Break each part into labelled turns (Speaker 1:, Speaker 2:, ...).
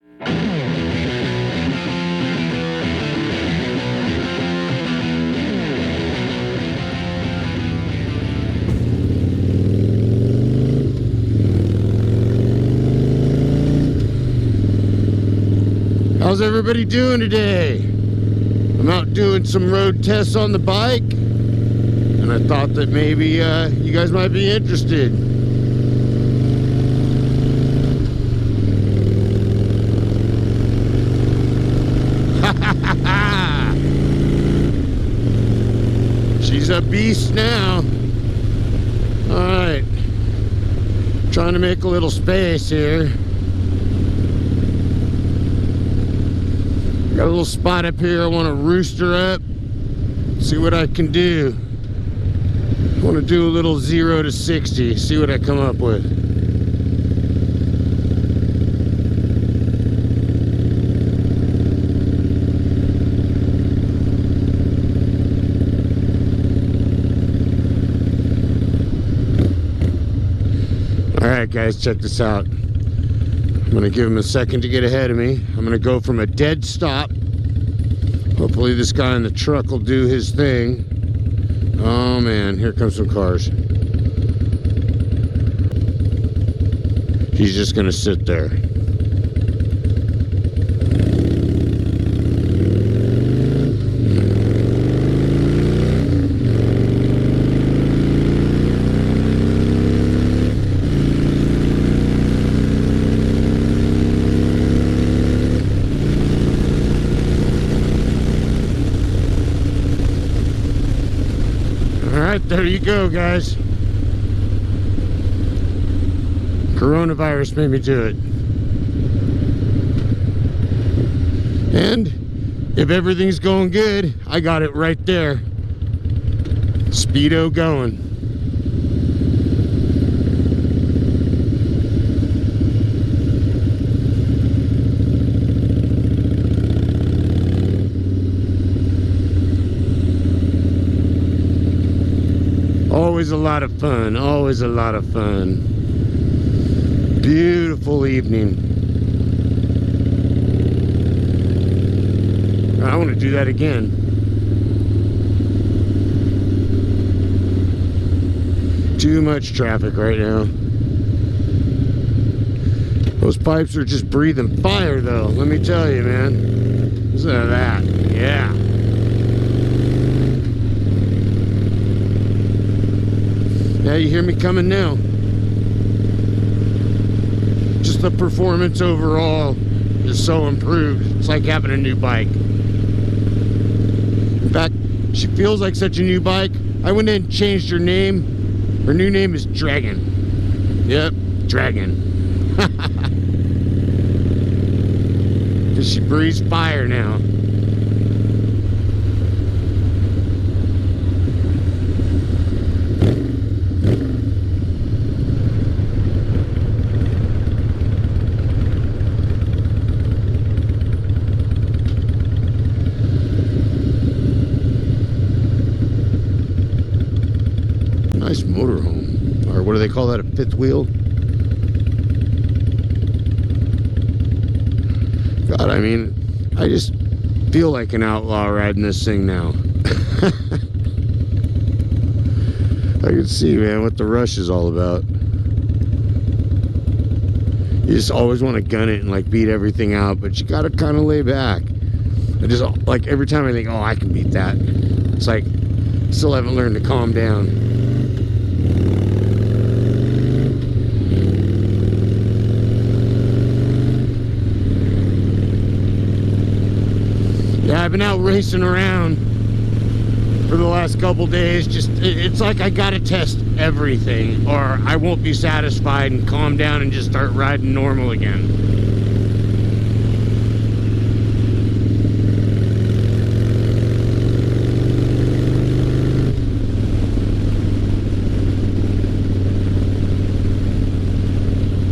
Speaker 1: How's everybody doing today? I'm out doing some road tests on the bike, and I thought that maybe you guys might be interested. She's a beast now. Alright, trying to make a little space here. Got a little spot up here. I want to roost her up, see what I can do. I want to do a little 0 to 60, see what I come up with. Alright guys, check this out. I'm gonna give him a second to get ahead of me. I'm gonna go from a dead stop. Hopefully this guy in the truck will do his thing. Oh man, here comes some cars. He's just gonna sit there. There you go, guys. Coronavirus made me do it. And if everything's going good, I got it right there. Speedo going. Always a lot of fun, always a lot of fun. Beautiful evening. I want to do that again. Too much traffic right now. Those pipes are just breathing fire though, let me tell you, man. Listen to that, yeah. Yeah, you hear me coming now. Just the performance overall is so improved. It's like having a new bike. In fact, she feels like such a new bike. I went in and changed her name. Her new name is Dragon. Yep, Dragon. Because she breathes fire now. Nice motorhome, or what do they call that, a fifth wheel? God, I mean, I just feel like an outlaw riding this thing now. I can see, man, what the rush is all about. You just always want to gun it and like beat everything out, but you gotta kind of lay back. I just, like, every time I think, oh, I can beat that, it's like, still haven't learned to calm down. Yeah, I've been out racing around for the last couple days. Just, it's like I gotta test everything or I won't be satisfied and calm down and just start riding normal again.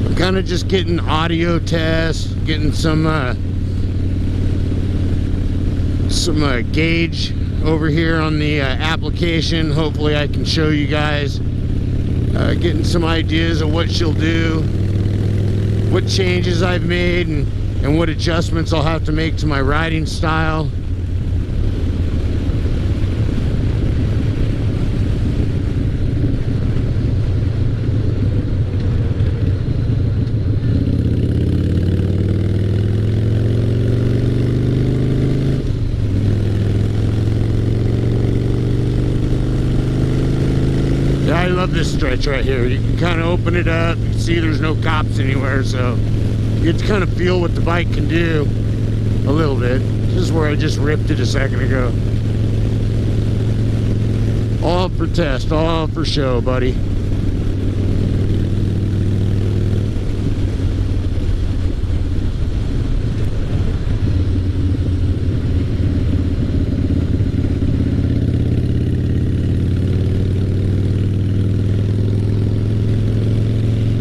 Speaker 1: I'm kind of just getting audio tests, getting some gauge over here on the application. Hopefully I can show you guys, getting some ideas of what she'll do, what changes I've made, and and what adjustments I'll have to make to my riding style. I love this stretch right here. You can kind of open it up. You can see there's no cops anywhere, so you get to kind of feel what the bike can do a little bit. This is where I just ripped it a second ago. All for test, all for show, buddy.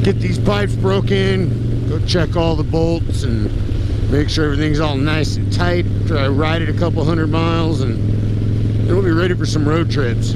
Speaker 1: Get these pipes broken, go check all the bolts and make sure everything's all nice and tight. Try to ride it a couple 100 miles and then we'll be ready for some road trips.